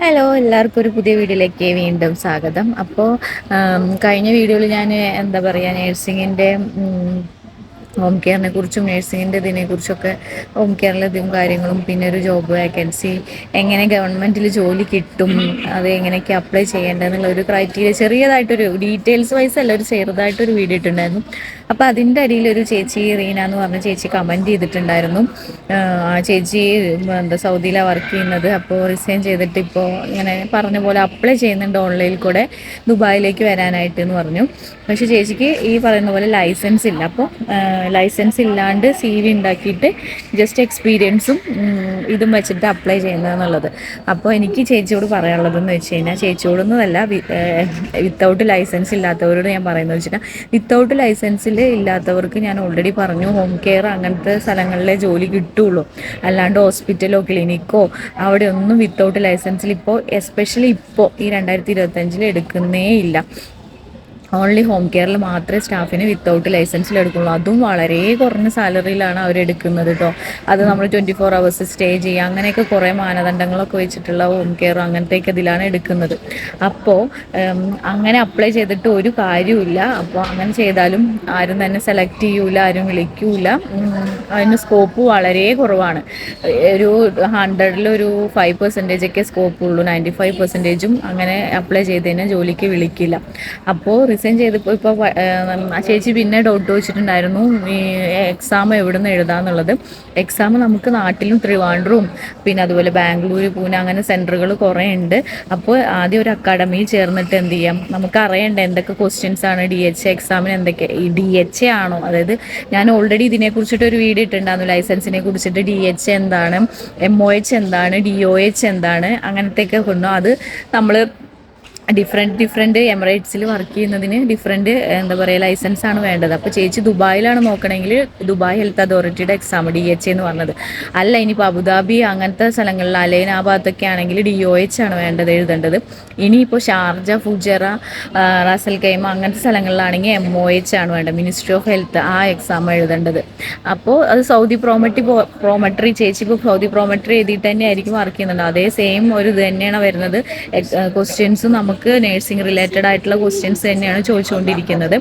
Hello, എല്ലാവർക്കും ഒരു പുതിയ വീഡിയോയിലേക്ക് വീണ്ടും സ്വാഗതം. അപ്പോൾ കഴിഞ്ഞ വീഡിയോയിൽ ഞാൻ എന്താ പറയുക, നേഴ്സിങ്ങിൻ്റെ ഹോം കെയറിനെ കുറിച്ചും നേഴ്സിങ്ങിൻ്റെ ഇതിനെക്കുറിച്ചൊക്കെ ഹോം കെയറിലെ ഇതും കാര്യങ്ങളും, പിന്നെ ഒരു ജോബ് വേക്കൻസി എങ്ങനെ ഗവൺമെൻറ്റിൽ ജോലി കിട്ടും, അത് എങ്ങനെയൊക്കെ അപ്ലൈ ചെയ്യേണ്ടതെന്നുള്ള ഒരു ക്രൈറ്റീരിയ ചെറിയതായിട്ടൊരു ഡീറ്റെയിൽസ് വൈസ് അല്ല, ഒരു ചെറുതായിട്ടൊരു വീഡിയോ ഇട്ടുണ്ടായിരുന്നു. അപ്പോൾ അതിൻ്റെ അടിയിൽ ഒരു ചേച്ചി റീന എന്ന് പറഞ്ഞ ചേച്ചി കമൻറ്റ് ചെയ്തിട്ടുണ്ടായിരുന്നു. ആ ചേച്ചി എന്താ സൗദിയിലാണ് വർക്ക് ചെയ്യുന്നത്. അപ്പോൾ റിസൈൻ ചെയ്തിട്ട് ഇപ്പോൾ ഇങ്ങനെ പറഞ്ഞ പോലെ അപ്ലൈ ചെയ്യുന്നുണ്ട് ഓൺലൈനിൽ കൂടെ ദുബായിലേക്ക് വരാനായിട്ട് എന്ന് പറഞ്ഞു. പക്ഷേ ചേച്ചിക്ക് ഈ പറയുന്ന പോലെ ലൈസൻസ് ഇല്ല. അപ്പോൾ ലൈസൻസ് ഇല്ലാണ്ട് CV ഉണ്ടാക്കിയിട്ട് ജസ്റ്റ് എക്സ്പീരിയൻസും ഇതും വെച്ചിട്ട് അപ്ലൈ ചെയ്യുന്നതെന്നുള്ളത്. അപ്പോൾ എനിക്ക് ചേച്ചിയോട് പറയാനുള്ളതെന്ന് വെച്ച് കഴിഞ്ഞാൽ, ചേച്ചിയോടൊന്നുമല്ല, വിത്തൗട്ട് ലൈസൻസ് ഇല്ലാത്തവരോട് ഞാൻ പറയുന്നത് വെച്ചിട്ടാൽ, വിത്തൗട്ട് ലൈസൻസിൽ ഇല്ലാത്തവർക്ക് ഞാൻ ഓൾറെഡി പറഞ്ഞു, ഹോം കെയർ അങ്ങനത്തെ സ്ഥലങ്ങളിലെ ജോലി കിട്ടുള്ളൂ. അല്ലാണ്ട് ഹോസ്പിറ്റലോ ക്ലിനിക്കോ അവിടെ ഒന്നും വിത്തൗട്ട് ലൈസൻസിൽ ഇപ്പോൾ എസ്പെഷ്യലി ഇപ്പോൾ ഈ 2025 എടുക്കുന്നേ ഇല്ല. ഓൺലി ഹോം കെയറിൽ മാത്രമേ സ്റ്റാഫിന് വിത്തൗട്ട് ലൈസൻസിൽ എടുക്കുള്ളൂ. അതും വളരെ കുറഞ്ഞ സാലറിയിലാണ് അവരെടുക്കുന്നത് കേട്ടോ. അത് നമ്മൾ 24 hours സ്റ്റേ ചെയ്യുക, അങ്ങനെയൊക്കെ കുറേ മാനദണ്ഡങ്ങളൊക്കെ വെച്ചിട്ടുള്ള ഹോം കെയർ അങ്ങനത്തെയൊക്കെ ഇതിലാണ് എടുക്കുന്നത്. അപ്പോൾ അങ്ങനെ അപ്ലൈ ചെയ്തിട്ട് ഒരു കാര്യമില്ല. അപ്പോൾ അങ്ങനെ ചെയ്താലും ആരും തന്നെ സെലക്ട് ചെയ്യൂല, ആരും വിളിക്കൂല. അതിന് സ്കോപ്പ് വളരെ കുറവാണ്. ഒരു 100-ൽ 5% ഒക്കെ സ്കോപ്പുള്ളൂ. 95%ഉം അങ്ങനെ അപ്ലൈ ചെയ്തതിന് ജോലിക്ക് വിളിക്കില്ല. അപ്പോൾ റിസൈൻ ചെയ്തപ്പോൾ ഇപ്പോൾ ചേച്ചി പിന്നെ ഡൗട്ട് വെച്ചിട്ടുണ്ടായിരുന്നു, ഈ എക്സാം എവിടെ നിന്ന് എഴുതാമെന്നുള്ളത്. എക്സാം നമുക്ക് നാട്ടിലും ട്രിവാൻഡ്രവും പിന്നെ അതുപോലെ ബാംഗ്ലൂർ, പൂനെ അങ്ങനെ സെൻറ്ററുകൾ കുറേ ഉണ്ട്. അപ്പോൾ ആദ്യം ഒരു അക്കാഡമിയിൽ ചേർന്നിട്ട് എന്ത് ചെയ്യാം, നമുക്ക് അറിയേണ്ട എന്തൊക്കെ ക്വസ്റ്റ്യൻസ് ആണ് DHA എക്സാമിന്, എന്തൊക്കെ ഈ DHA ആണോ, അതായത് ഞാൻ ഓൾറെഡി ഇതിനെക്കുറിച്ചിട്ട് ഒരു വീഡിയോ ഇട്ടിട്ടുണ്ടായിരുന്നു, ലൈസൻസിനെ കുറിച്ചിട്ട്. DHA എന്താണ്, MOH എന്താണ്, DOH എന്താണ്, അങ്ങനത്തെയൊക്കെ കൊണ്ടു. അത് നമ്മൾ ഡിഫറെൻറ്റ് എമിറേറ്റ്സിൽ വർക്ക് ചെയ്യുന്നതിന് ഡിഫറെൻറ്റ് എന്താ പറയുക ലൈസൻസ് ആണ് വേണ്ടത്. അപ്പോൾ ചേച്ചി ദുബായിലാണ് നോക്കണമെങ്കിൽ ദുബായ് ഹെൽത്ത് അതോറിറ്റിയുടെ എക്സാം DHA എന്ന് പറഞ്ഞത്. അല്ല, ഇനിയിപ്പോൾ അബുദാബി അങ്ങനത്തെ സ്ഥലങ്ങളിൽ അലൈൻ ആ ഭാഗത്തൊക്കെ ആണെങ്കിൽ DOH ആണ് വേണ്ടത്, എഴുതേണ്ടത്. ഇനിയിപ്പോൾ ഷാർജ, ഫുജറ, റാസൽ കൈമ അങ്ങനത്തെ സ്ഥലങ്ങളിലാണെങ്കിൽ MOH ആണ് വേണ്ടത്, മിനിസ്ട്രി ഓഫ് ഹെൽത്ത്, ആ എക്സാം എഴുതേണ്ടത്. അപ്പോൾ അത് സൗദി പ്രോമട്രി ചേച്ചി ഇപ്പോൾ സൗദി പ്രോമട്രി എഴുതിയിട്ട് തന്നെ ആയിരിക്കും വർക്ക് ചെയ്യുന്നുണ്ട്. അതേ സെയിം ഒരു ഇത് തന്നെയാണ് വരുന്നത്. ക്വസ്റ്റ്യൻസും നമുക്ക് നേഴ്സിംഗ് റിലേറ്റഡ് ആയിട്ടുള്ള ക്വസ്റ്റ്യൻസ് തന്നെയാണ് ചോദിച്ചുകൊണ്ടിരിക്കുന്നത്.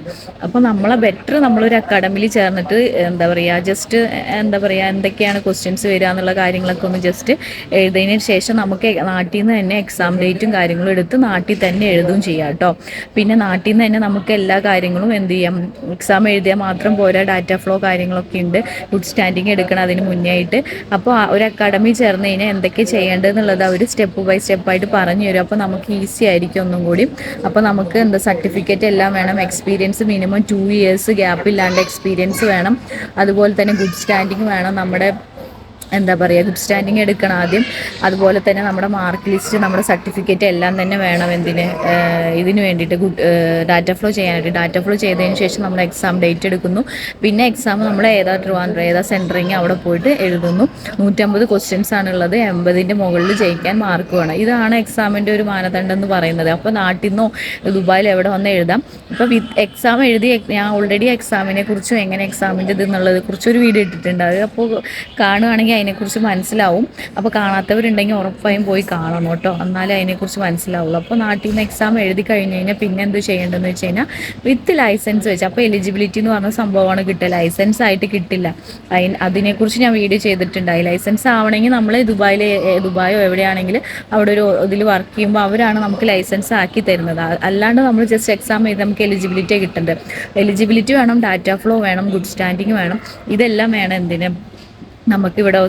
അപ്പോൾ നമ്മളൊരു അക്കാഡമിയിൽ ചേർന്നിട്ട് എന്താ പറയുക, ജസ്റ്റ് എന്താ പറയുക, എന്തൊക്കെയാണ് ക്വസ്റ്റ്യൻസ് വരിക എന്നുള്ള കാര്യങ്ങളൊക്കെ ഒന്ന് ജസ്റ്റ് എഴുതിയതിന് ശേഷം നമുക്ക് നാട്ടിൽ നിന്ന് തന്നെ എക്സാം ഡേറ്റും കാര്യങ്ങളും എടുത്ത് നാട്ടിൽ തന്നെ എഴുതുകയും ചെയ്യാം കേട്ടോ. പിന്നെ നാട്ടിൽ നിന്ന് തന്നെ നമുക്ക് എല്ലാ കാര്യങ്ങളും എന്ത് ചെയ്യാം, എക്സാം എഴുതിയാൽ മാത്രം പോരാ, ഡാറ്റ ഫ്ലോ കാര്യങ്ങളൊക്കെ ഉണ്ട്, ഗുഡ് സ്റ്റാൻഡിങ് എടുക്കണം അതിന് മുന്നേ ആയിട്ട്. അപ്പോൾ ഒരു അക്കാഡമി ചേർന്ന് കഴിഞ്ഞാൽ എന്തൊക്കെ ചെയ്യേണ്ടതെന്നുള്ളത് അവർ സ്റ്റെപ്പ് ബൈ സ്റ്റെപ്പായിട്ട് പറഞ്ഞു തരും. അപ്പോൾ നമുക്ക് ഈസി ആയിരിക്കും ഒന്നും കൂടി. അപ്പോൾ നമുക്ക് സർട്ടിഫിക്കറ്റ് എല്ലാം വേണം, എക്സ്പീരിയൻസ് മിനിമം 2 years ഗ്യാപ്പ് ഇല്ലാണ്ട് എക്സ്പീരിയൻസ് വേണം. അതുപോലെ തന്നെ ഗുഡ് സ്റ്റാൻഡിങ് വേണം, നമ്മുടെ എന്താ പറയുക, ഗുഡ് സ്റ്റാൻഡിങ് എടുക്കണം ആദ്യം. അതുപോലെ തന്നെ നമ്മുടെ മാർക്ക് ലിസ്റ്റ്, നമ്മുടെ സർട്ടിഫിക്കറ്റ് എല്ലാം തന്നെ വേണം. ഇതിന് വേണ്ടിയിട്ട് ഡാറ്റ ഫ്ലോ ചെയ്യാനായിട്ട്. ഡാറ്റ ഫ്ലോ ചെയ്തതിന് ശേഷം നമ്മൾ എക്സാം ഡേറ്റ് എടുക്കുന്നു. പിന്നെ എക്സാം നമ്മൾ ഏതാ സെൻറ്ററിങ് അവിടെ പോയിട്ട് എഴുതുന്നു. 150 ക്വസ്റ്റ്യൻസ് ആണുള്ളത്, 80ൻ്റെ മുകളിൽ ജയിക്കാൻ മാർക്ക് വേണം. ഇതാണ് എക്സാമിൻ്റെ ഒരു മാനദണ്ഡം എന്ന് പറയുന്നത്. അപ്പോൾ നാട്ടിൽ നിന്നോ ദുബായിൽ എവിടെ വന്ന് എഴുതാം. ഇപ്പോൾ എക്സാം എഴുതി, ഞാൻ ഓൾറെഡി എക്സാമിനെ കുറിച്ചും എങ്ങനെ എക്സാമിൻ്റെ ഇതെന്നുള്ളതിനെ കുറിച്ചൊരു വീഡിയോ ഇട്ടിട്ടുണ്ട്. അത് അപ്പോൾ കാണുകയാണെങ്കിൽ അതിനെക്കുറിച്ച് മനസ്സിലാവും. അപ്പോൾ കാണാത്തവരുണ്ടെങ്കിൽ ഉറപ്പായും പോയി കാണണം കേട്ടോ, എന്നാലേ അതിനെക്കുറിച്ച് മനസ്സിലാവുള്ളൂ. അപ്പോൾ നാട്ടിൽ നിന്ന് എക്സാം എഴുതി കഴിഞ്ഞ് കഴിഞ്ഞാൽ പിന്നെ എന്ത് ചെയ്യേണ്ടതെന്ന് വെച്ച് കഴിഞ്ഞാൽ, വിത്ത് ലൈസൻസ് വെച്ച്, അപ്പോൾ എലിജിബിലിറ്റി എന്ന് പറഞ്ഞ സംഭവമാണ് കിട്ടുക, ലൈസൻസ് ആയിട്ട് കിട്ടില്ല. അതിനെക്കുറിച്ച് ഞാൻ വീഡിയോ ചെയ്തിട്ടുണ്ടായി. ലൈസൻസ് ആവണമെങ്കിൽ നമ്മൾ ദുബായോ എവിടെയാണെങ്കിൽ അവിടെ ഒരു ഇതിൽ വർക്ക് ചെയ്യുമ്പോൾ അവരാണ് നമുക്ക് ലൈസൻസ് ആക്കി തരുന്നത്. അല്ലാണ്ട് നമ്മൾ ജസ്റ്റ് എക്സാം ചെയ്ത് നമുക്ക് എലിജിബിലിറ്റി കിട്ടേണ്ടത്. എലിജിബിലിറ്റി വേണം, ഡാറ്റ ഫ്ലോ വേണം, ഗുഡ് സ്റ്റാൻഡിങ് വേണം, ഇതെല്ലാം വേണം നമുക്കിവിടെ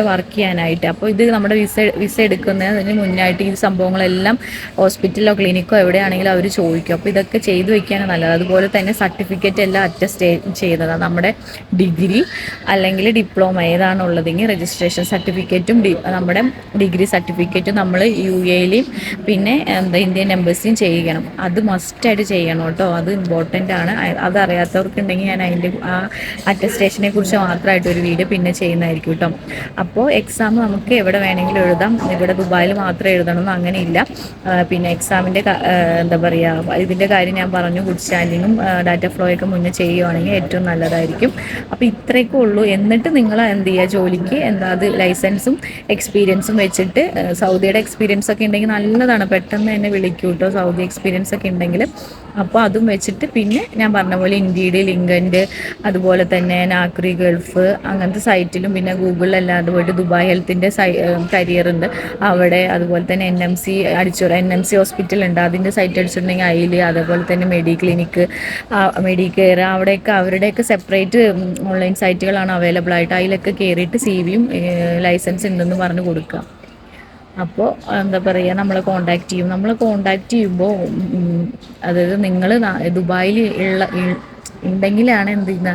വർക്ക് ചെയ്യാനായിട്ട്. അപ്പോൾ ഇത് നമ്മുടെ വിസ എടുക്കുന്നതിന് മുന്നായിട്ട് ഈ സംഭവങ്ങളെല്ലാം ഹോസ്പിറ്റലിലോ ക്ലിനിക്കോ എവിടെയാണെങ്കിലും അവർ ചോദിക്കും. അപ്പോൾ ഇതൊക്കെ ചെയ്തു വയ്ക്കാനാണ് നല്ലത്. അതുപോലെ തന്നെ സർട്ടിഫിക്കറ്റ് എല്ലാം അറ്റസ്റ്റ് ചെയ്യുന്നതാണ്. നമ്മുടെ ഡിഗ്രി അല്ലെങ്കിൽ ഡിപ്ലോമ ഏതാണുള്ളതെങ്കിൽ രജിസ്ട്രേഷൻ സർട്ടിഫിക്കറ്റും നമ്മുടെ ഡിഗ്രി സർട്ടിഫിക്കറ്റും നമ്മൾ UAEയിലും പിന്നെ ഇന്ത്യൻ എംബസിയും ചെയ്യണം. അത് മസ്റ്റായിട്ട് ചെയ്യണം കേട്ടോ, അത് ഇമ്പോർട്ടൻ്റ് ആണ്. അതറിയാത്തവർക്കുണ്ടെങ്കിൽ ഞാൻ അതിൻ്റെ ആ അറ്റസ്റ്റേഷനെ കുറിച്ച് മാത്രമായിട്ട് ഒരു വീഡിയോ പിന്നെ ചെയ്യുന്നത് ആയിരിക്കും കേട്ടോ. അപ്പോൾ എക്സാം നമുക്ക് എവിടെ വേണമെങ്കിലും എഴുതാം. ഇവിടെ ദുബായിൽ മാത്രമേ എഴുതണമെന്ന് അങ്ങനെയില്ല. പിന്നെ എക്സാമിൻ്റെ എന്താ പറയുക, ഇതിൻ്റെ കാര്യം ഞാൻ പറഞ്ഞു, ഗുഡ് സ്റ്റാൻഡിങ്ങും ഡാറ്റ ഫ്ലോ ഒക്കെ മുന്നേ ചെയ്യുവാണെങ്കിൽ ഏറ്റവും നല്ലതായിരിക്കും. അപ്പോൾ ഇത്രയൊക്കെ ഉള്ളൂ. എന്നിട്ട് നിങ്ങൾ എന്ത് ചെയ്യുക, ജോലിക്ക് എന്താ അത് ലൈസൻസും എക്സ്പീരിയൻസും വെച്ചിട്ട്, സൗദിയുടെ എക്സ്പീരിയൻസ് ഒക്കെ ഉണ്ടെങ്കിൽ നല്ലതാണ്, പെട്ടെന്ന് തന്നെ വിളിക്കൂ കേട്ടോ സൗദി എക്സ്പീരിയൻസ് ഒക്കെ ഉണ്ടെങ്കിൽ. അപ്പോൾ അതും വെച്ചിട്ട് പിന്നെ ഞാൻ പറഞ്ഞ പോലെ ഇൻഡീഡ്, ലിങ്കൻഡ്, അതുപോലെ തന്നെ നാക്രി ഗൾഫ് അങ്ങനത്തെ സൈറ്റിലും, പിന്നെ ഗൂഗിളിലല്ലാതെ പോയിട്ട് ദുബായ് ഹെൽത്തിൻ്റെ കരിയർ ഉണ്ട് അവിടെ, അതുപോലെ തന്നെ NMC NMC ഹോസ്പിറ്റൽ ഉണ്ട്, അതിൻ്റെ സൈറ്റ് അടിച്ചിട്ടുണ്ടെങ്കിൽ അതിൽ, അതേപോലെ തന്നെ ക്ലിനിക്ക്, മെഡിക്കെയർ, അവിടെയൊക്കെ അവരുടെയൊക്കെ സെപ്പറേറ്റ് ഓൺലൈൻ സൈറ്റുകളാണ് അവൈലബിൾ ആയിട്ട്, അതിലൊക്കെ കയറിയിട്ട് CV-യും ലൈസൻസ് ഉണ്ടെന്ന് പറഞ്ഞ് കൊടുക്കുക. അപ്പോൾ എന്താ പറയുക, നമ്മളെ കോണ്ടാക്ട് ചെയ്യുമ്പോൾ അതായത് നിങ്ങൾ ദുബായിൽ ഉണ്ടെങ്കിലാണ് എന്ത് ചെയ്യുന്ന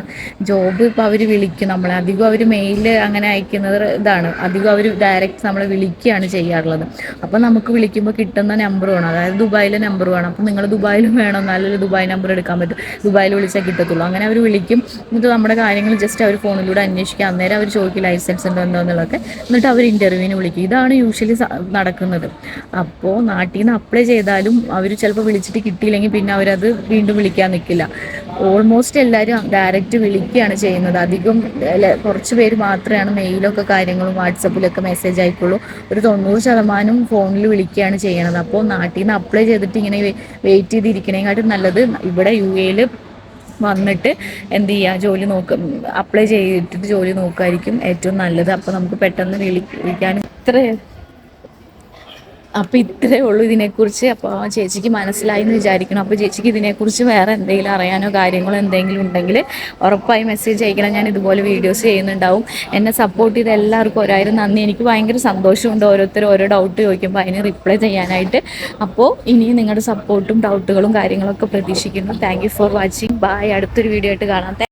ജോബ്. ഇപ്പോൾ അവർ വിളിക്കും നമ്മളെ, അധികം അവർ മെയിൽ അങ്ങനെ അയക്കുന്നത് ഇതാണ്, അധികം അവർ ഡയറക്റ്റ് നമ്മളെ വിളിക്കുകയാണ് ചെയ്യാറുള്ളത്. അപ്പോൾ നമുക്ക് വിളിക്കുമ്പോൾ കിട്ടുന്ന നമ്പർ വേണം, അതായത് ദുബായിലെ നമ്പർ വേണം. അപ്പോൾ നിങ്ങൾ ദുബായിലും വേണം, എന്നാലേ ദുബായ് നമ്പർ എടുക്കാൻ പറ്റും, ദുബായിൽ വിളിച്ചാൽ കിട്ടത്തുള്ളൂ. അങ്ങനെ അവർ വിളിക്കും, എന്നിട്ട് നമ്മുടെ കാര്യങ്ങൾ ജസ്റ്റ് അവർ ഫോണിലൂടെ അന്വേഷിക്കുക, അന്നേരം അവർ ചോദിക്കും ലൈസൻസ് ഉണ്ടോ എന്നുള്ളതൊക്കെ, എന്നിട്ട് അവർ ഇൻ്റർവ്യൂവിന് വിളിക്കും. ഇതാണ് യൂഷ്വലി നടക്കുന്നത്. അപ്പോൾ നാട്ടിൽ നിന്ന് അപ്ലൈ ചെയ്താലും അവർ ചിലപ്പോൾ വിളിച്ചിട്ട് കിട്ടിയില്ലെങ്കിൽ പിന്നെ അവരത് വീണ്ടും വിളിക്കാൻ നിൽക്കില്ല. ഓൾമോസ്റ്റ് എല്ലാവരും ഡയറക്റ്റ് വിളിക്കുകയാണ് ചെയ്യുന്നത്. അധികം കുറച്ച് പേര് മാത്രമാണ് മെയിലൊക്കെ കാര്യങ്ങളും വാട്സപ്പിലൊക്കെ മെസ്സേജ് ആയിക്കുള്ളൂ. ഒരു 90% ഫോണിൽ വിളിക്കുകയാണ് ചെയ്യണത്. അപ്പോൾ നാട്ടിൽ നിന്ന് അപ്ലൈ ചെയ്തിട്ട് ഇങ്ങനെ വെയിറ്റ് ചെയ്തിരിക്കണേക്കാട്ടും നല്ലത് ഇവിടെ UAE വന്നിട്ട് എന്ത് ചെയ്യുക, ജോലി അപ്ലൈ ചെയ്തിട്ട് ജോലി നോക്കുമായിരിക്കും ഏറ്റവും നല്ലത്. അപ്പോൾ നമുക്ക് പെട്ടെന്ന് വിളിക്കാനും അപ്പോൾ ഇത്രയേ ഉള്ളൂ ഇതിനെക്കുറിച്ച്. അപ്പോൾ ചേച്ചിക്ക് മനസ്സിലായി എന്ന് വിചാരിക്കണം. അപ്പോൾ ചേച്ചിക്ക് ഇതിനെക്കുറിച്ച് വേറെ എന്തെങ്കിലും അറിയാനോ കാര്യങ്ങളോ എന്തെങ്കിലും ഉണ്ടെങ്കിൽ ഉറപ്പായി മെസ്സേജ് അയക്കണം. ഞാൻ ഇതുപോലെ വീഡിയോസ് ചെയ്യുന്നുണ്ടാവും. എന്നെ സപ്പോർട്ട് ചെയ്ത എല്ലാവർക്കും 1000 നന്ദി. എനിക്ക് ഭയങ്കര സന്തോഷമുണ്ട് ഓരോരുത്തർ ഓരോ ഡൗട്ട് ചോദിക്കുമ്പോൾ അതിന് റിപ്ലൈ ചെയ്യാനായിട്ട്. അപ്പോൾ ഇനിയും നിങ്ങളുടെ സപ്പോർട്ടും ഡൗട്ടുകളും കാര്യങ്ങളൊക്കെ പ്രതീക്ഷിക്കുന്നു. Thank you for watching. Bye. അടുത്തൊരു വീഡിയോ ആയിട്ട് കാണാം.